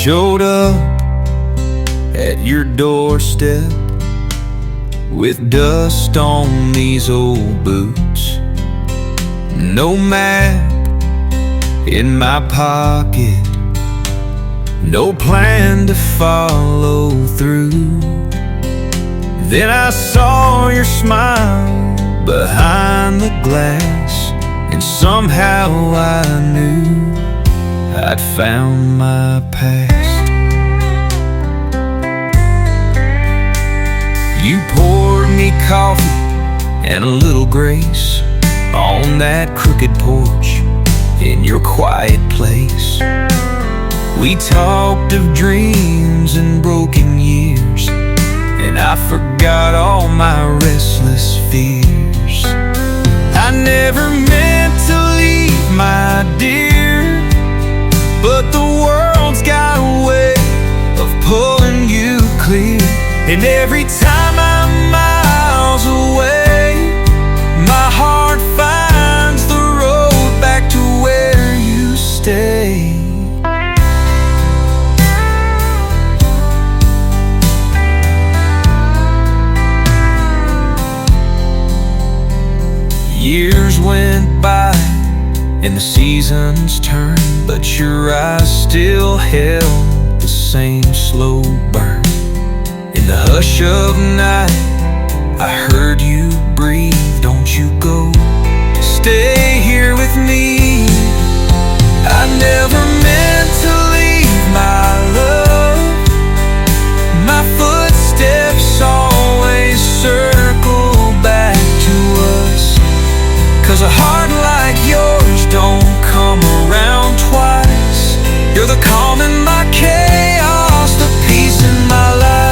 showed up at your doorstep with dust on these old boots, no map in my pocket, no plan to follow through. Then I saw your smile behind the glass, and somehow I knew I'd found my past. You poured me coffee and a little grace on that crooked porch in your quiet place. We talked of dreams and broken years, and I forgot all my restless fears. I never meant to leave, my dear, but the world's got a way of pulling you clear. And every time I'm miles away, my heart finds the road back to where you stay. Years went by and the seasons turned, but your eyes still held the same slow burn. In the hush of night, I heard you breathe, don't you go, stay here with me. I never meant to leave, my love. My footsteps always circle back to us, 'cause a heart like yours don't come around twice. You're the calm in my chaos, the peace in my life.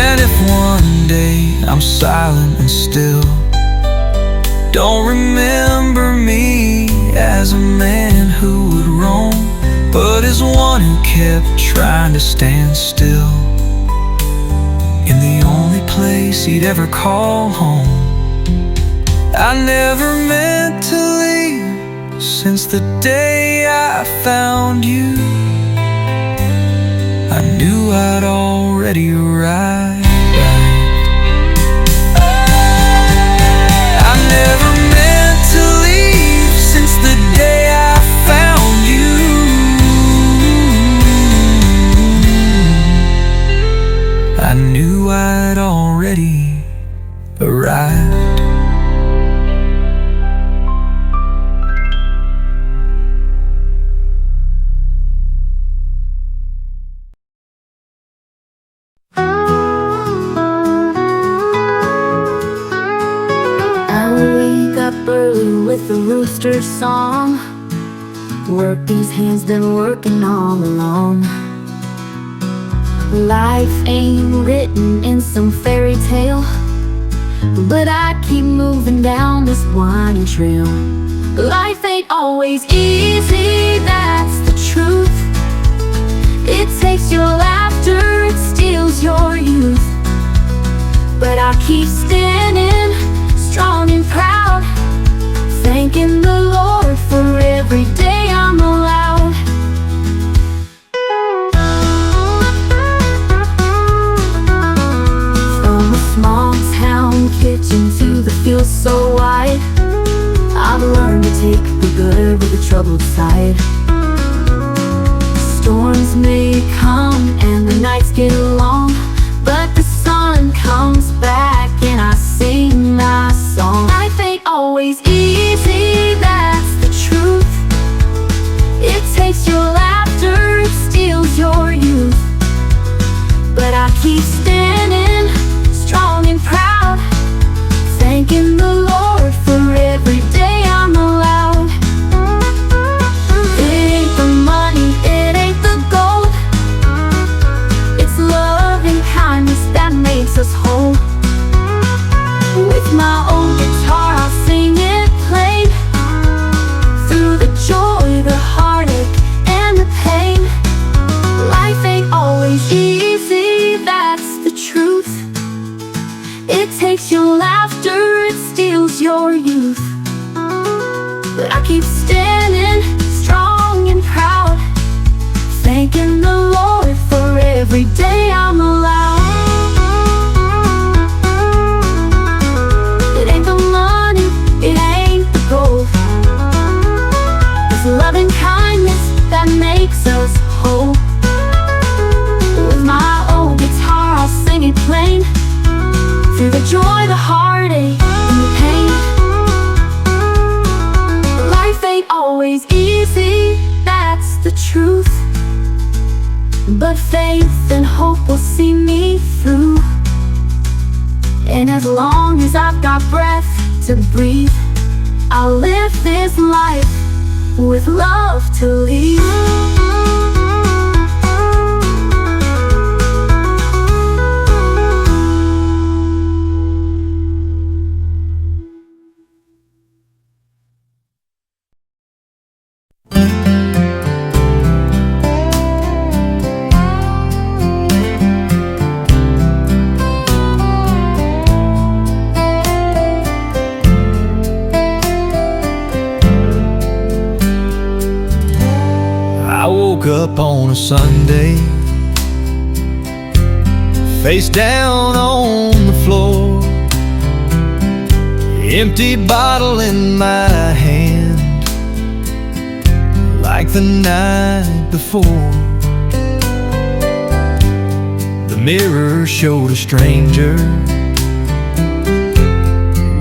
And if one day I'm silent and still, don't remember me as a man who would roam, but as one who kept trying to stand still in the only place he'd ever call home. I never meant to leave since the day I found you. I knew I'd already arrived. I never meant to leave since the day I found you. I knew I'd already arrived. I wake up early with the rooster's song, work these hands been working all along. Life ain't written in some fairy tale, but I keep moving down this winding trail. Life ain't always easy, that's the truth. It takes your laughter, it steals your youth. But I keep standing strong and proud, thanking the Lord for every day I'm allowed. Small town kitchen to the field so wide, I've learned to take the good with the troubled side. Storms may come and the nights get long, but the sun comes back and I sing my song. Life ain't always easy, that's the truth. It takes your laughter, it steals your youth. But I keep standing strong and proud, thanking the Lord for every day I'm allowed. It ain't the money, it ain't the gold, it's love and kindness that makes us whole. With my own guitar I'll sing it plain, through the joy, the heartache, and the pain. Life ain't always easy, that's makes us whole. With my old guitar I'll sing it plain, through the joy, the heartache, and the pain. Life ain't always easy, that's the truth, but faith and hope will see me through. And as long as I've got breath to breathe, I'll live this life with love to lead. I woke up on a Sunday, face down on the floor, empty bottle in my hand, like the night before. The mirror showed a stranger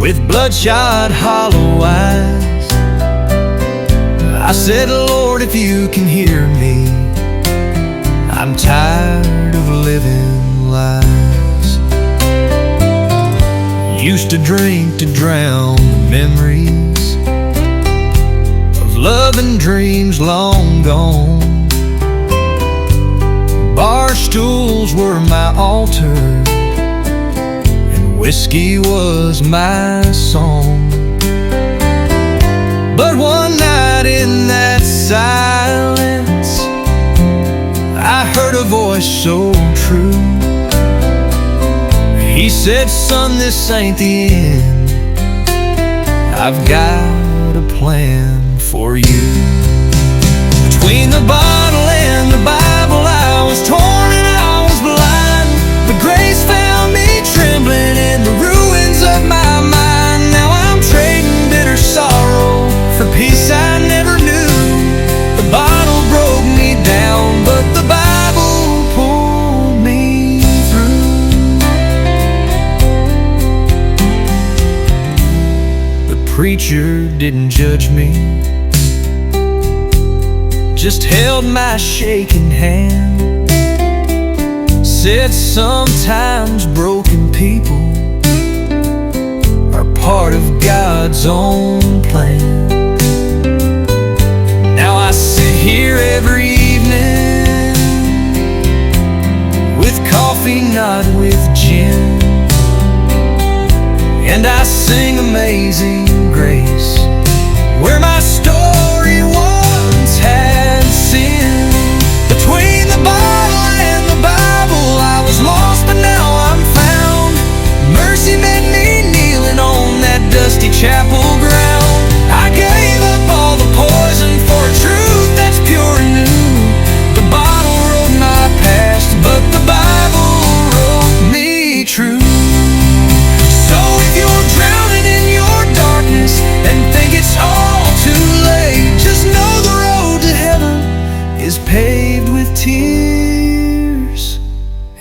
with bloodshot hollow eyes. I said, Lord, if you can hear me, I'm tired of living lies. Used to drink to drown the memories of love and dreams long gone. Bar stools were my altar, and whiskey was my song. But one night in that silence, I heard a voice so true. He said, son, this ain't the end, I've got a plan for you. Between the bottle and the Bible, I was torn and I was blind, but grace found me trembling in the ruins of my mind. Now I'm trading bitter sorrow for peace I never knew. The bottle broke me down, but the Bible pulled me through. The preacher didn't judge me, just held my shaking hand, said sometimes broken people are part of God's own plan. Now I sit here every evening with coffee, not with gin, and I sing Amazing Grace, where my story once had sin. Between the bottle and the Bible, I was lost, but now I'm found. Mercy met me kneeling on that dusty chapel ground. I gave up all the poison for a truth that's pure and new. The bottle wrote my past, but the Bible wrote me true. So if you're drowning in your darkness and think it's all too late, just know the road to heaven is paved with tears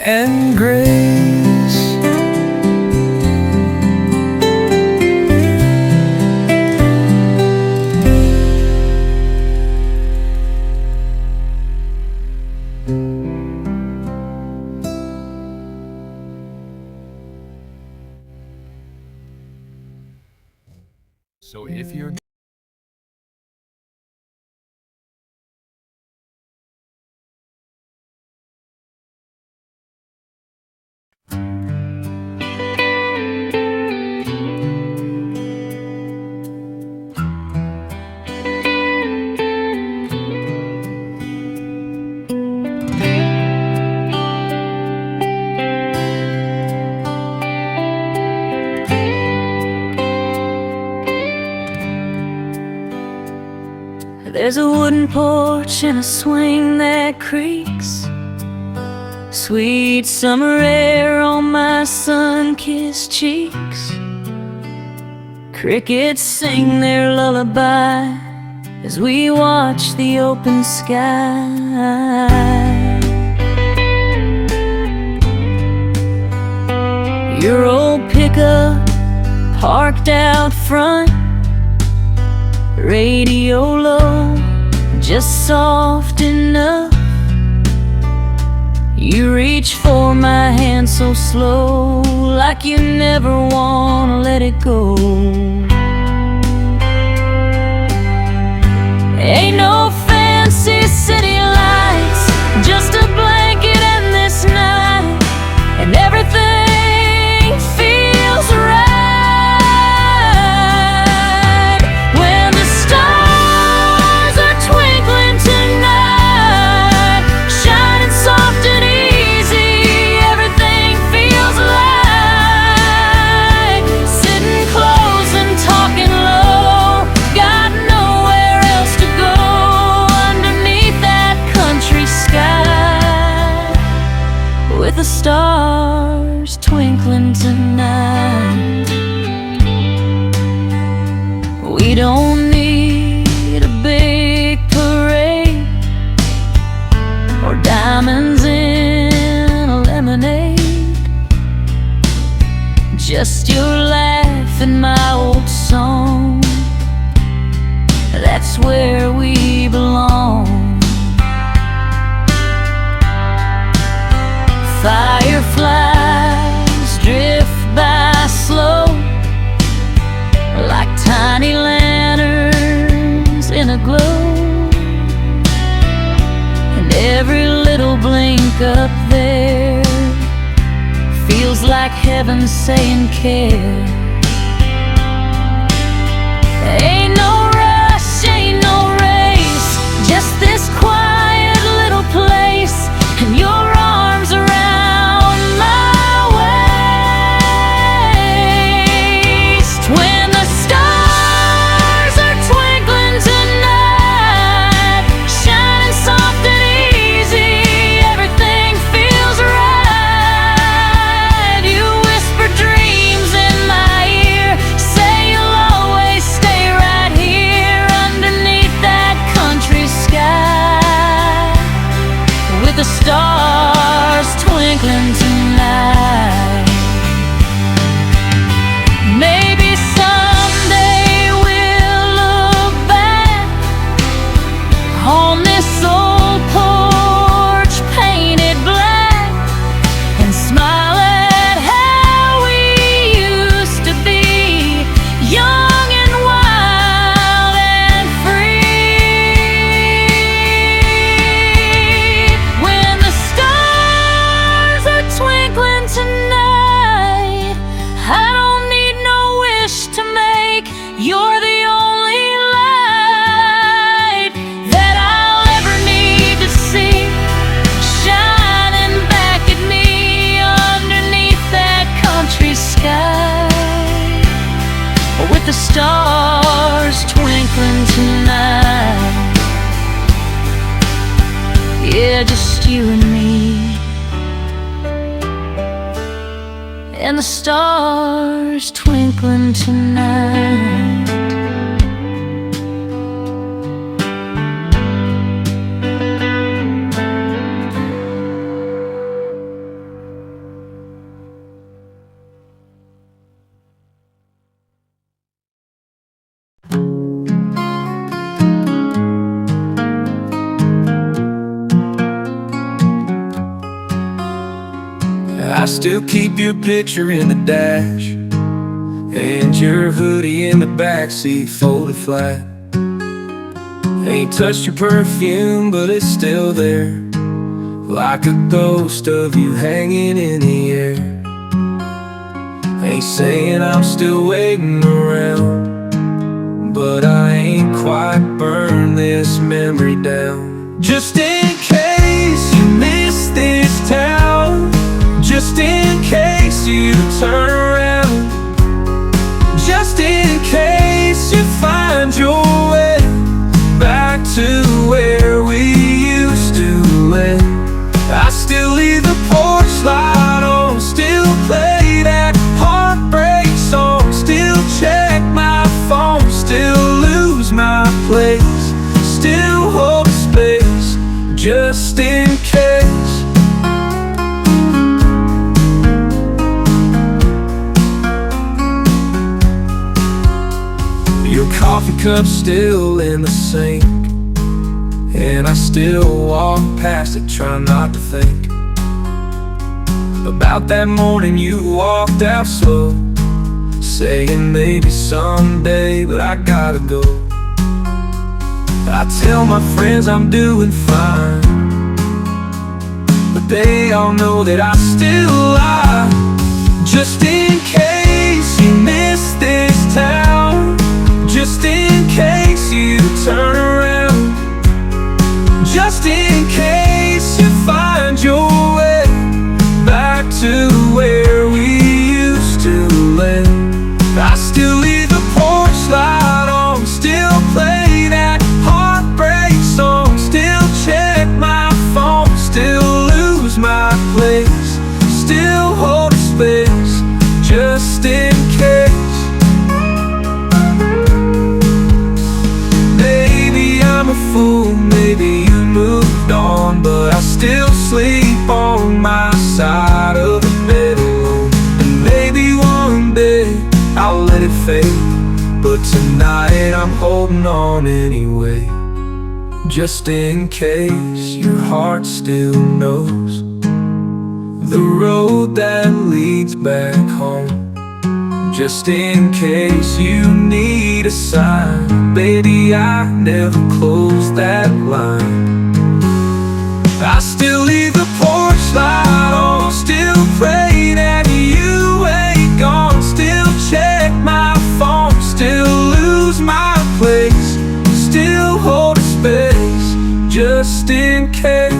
and grace. So if you're There's a wooden porch and a swing that creaks, sweet summer air on my sun-kissed cheeks. Crickets sing their lullaby as we watch the open sky. Your old pickup parked out front, radio low, just soft enough. You reach for my hand so slow, like you never wanna let it go. Ain't no fancy city lights, just a blanket and this night, and everything feels right. When the stars are twinkling tonight, shining soft and easy, everything feels like sitting close and talking low. Got nowhere else to go underneath that country sky, with the stars twinkling tonight. We don't need a big parade or diamonds in a lemonade, just your laugh and my old song. That's where we belong. Fireflies drift by slow, like tiny lanterns in a glow, and every little blink up there feels like heaven saying care. Ain't no rush, ain't no race, just this quiet little place, and your arms around my waist. When the stars are twinkling tonight, shining soft and easy, everything feels right. You whisper dreams in my ear, say you'll always stay right here underneath that country sky, with the stars twinkling tonight. Maybe someday we'll look back on this old porch painted black and smile at how we used to be, young and wild and free. When the stars are twinkling tonight, I don't need no wish to make. You're the only light that I'll ever need to see, shining back at me underneath that country sky, with the stars twinkling tonight. Yeah, just you and me, and the stars twinkling tonight. I still keep your picture in the dash, and your hoodie in the backseat folded flat. Ain't touched your perfume, but it's still there, like a ghost of you hanging in the air. Ain't saying I'm still waiting around, but I ain't quite burned this memory down. Just in case you miss this town, just in case you turn around, just in case you find your way back to where we used to live. I still leave the porch light on, still play that heartbreak song, still check my phone, still lose my place just in case. Your coffee cup's still in the sink, and I still walk past it, trying not to think about that morning you walked out slow, saying maybe someday, but I gotta go. I tell my friends I'm doing fine, but they all know that I still lie, just in case you miss this town, just in case you turn around, just in case you find your way back to where we used to live. I still leave the porch light on, still play that heartbreak song, still check my phone, still lose my place, still hold a space, just in case. Maybe I'm a fool, maybe you moved on, but I still sleep on my side of the bed alone. And maybe one day I'll let it fade, but tonight I'm holding on anyway, just in case your heart still knows the road that leads back home, just in case you need a sign. Baby, I never closed that line. I still leave the porch light on, still pray that you ain't gone, still check my phone, still lose my place, still hold a space, just in case.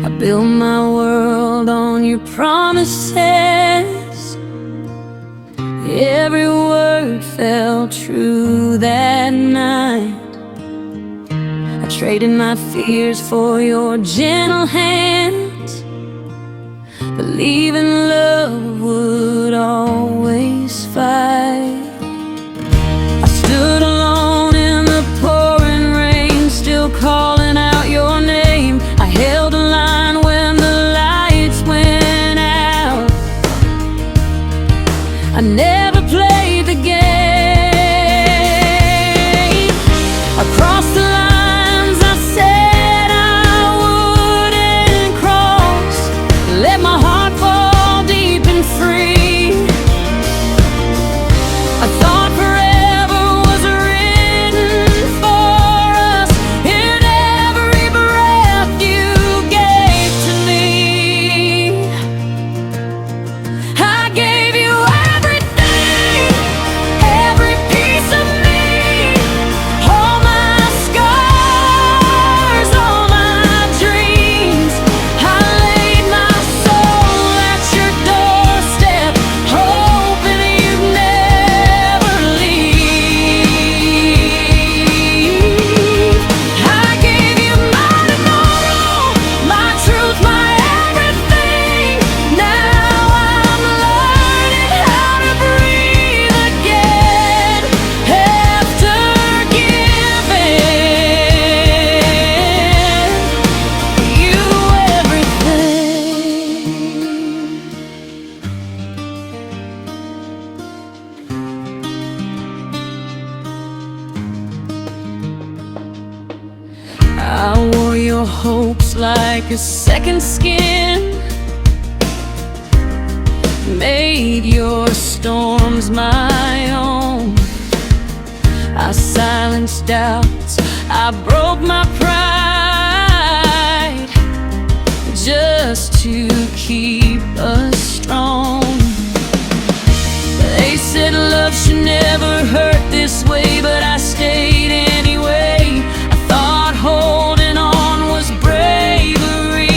I built my world on your promises. Every word felt true that night. I traded my fears for your gentle hands, believing love would always fight. I stood alone in the pouring rain, still calling out your name. I held a line when the lights went out. I never played the game. Across the lines I said I wouldn't cross. Let my heart fall deep and free. I thought forever was written for us in every breath you gave to me. I gave you everything, every piece of me, all my scars, all my dreams. I laid my soul at your doorstep, hoping you'd never leave. I gave you my tomorrow, my truth, my everything. Now I'm learning how to breathe again after giving you everything. I wore your hopes like a second skin, made your storms my own. I silenced doubts, I broke my pride, just to keep us strong. They said love should never hurt this way, but I stayed anyway. I thought holding on was bravery.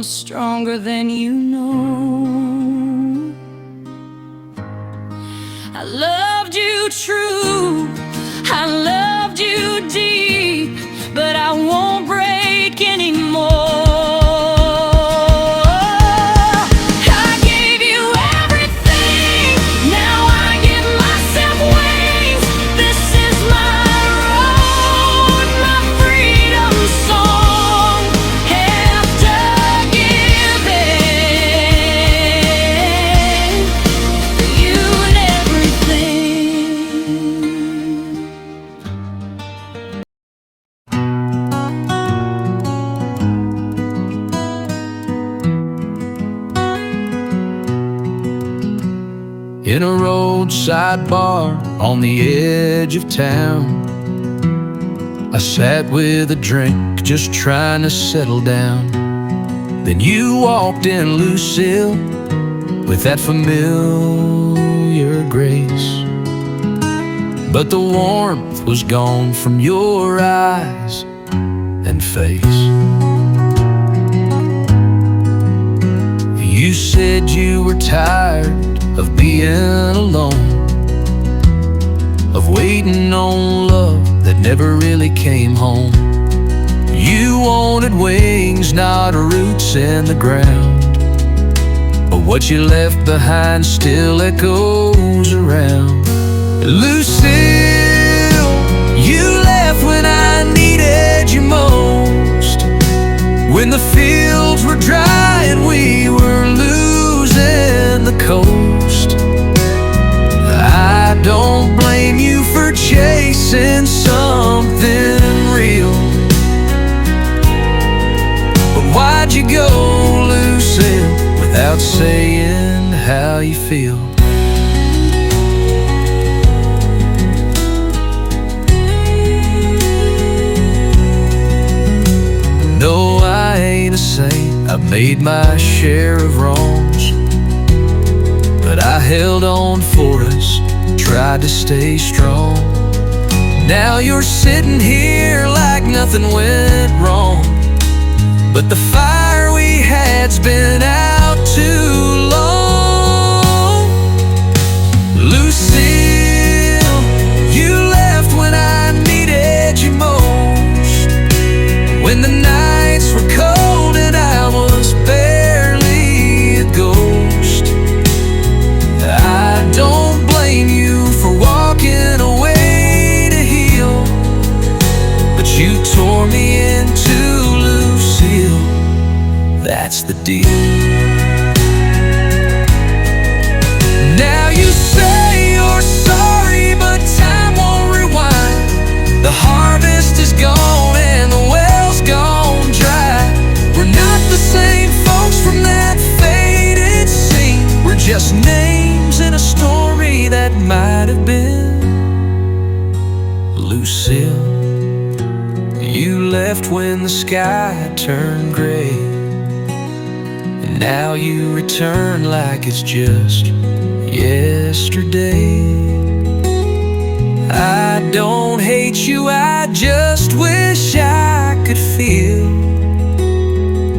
I'm stronger than you know. I loved you true, I loved you deep, but I won't break anymore. In a roadside bar on the edge of town, I sat with a drink, just trying to settle down. Then you walked in, Lucille, with that familiar grace. But the warmth was gone from your eyes and face. You said you were tired of being alone, of waiting on love that never really came home. You wanted wings, not roots in the ground, but what you left behind still echoes around. Lucille, you left when I needed you most, when the fields were dry and we were losing the coast. I don't blame you for chasing something real, but why'd you go, Lucille, without saying how you feel? No, I ain't a saint, I've made my share of wrongs, but I held on for us, tried to stay strong. Now you're sitting here like nothing went wrong, but the fire we had's been out too long. Lucille, you left when I needed you most, when the nights were cold and I was barely a ghost. I don't blame you for walking away to heal, but you tore me into, Lucille, that's the deal. Now you say you're sorry, but time won't rewind. The harvest is gone and the well's gone dry. We're not the same folks from that faded scene. We're just names in a story that might have been. Lucille, you left when the sky turned gray, and now you return like it's just yesterday. I don't hate you, I just wish I could feel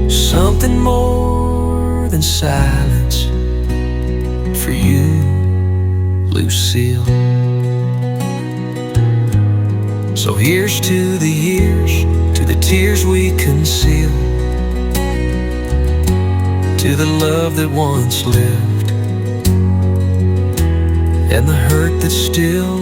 something more than silence for you, Lucille. So here's to the years, to the tears we conceal, to the love that once lived, and the hurt that still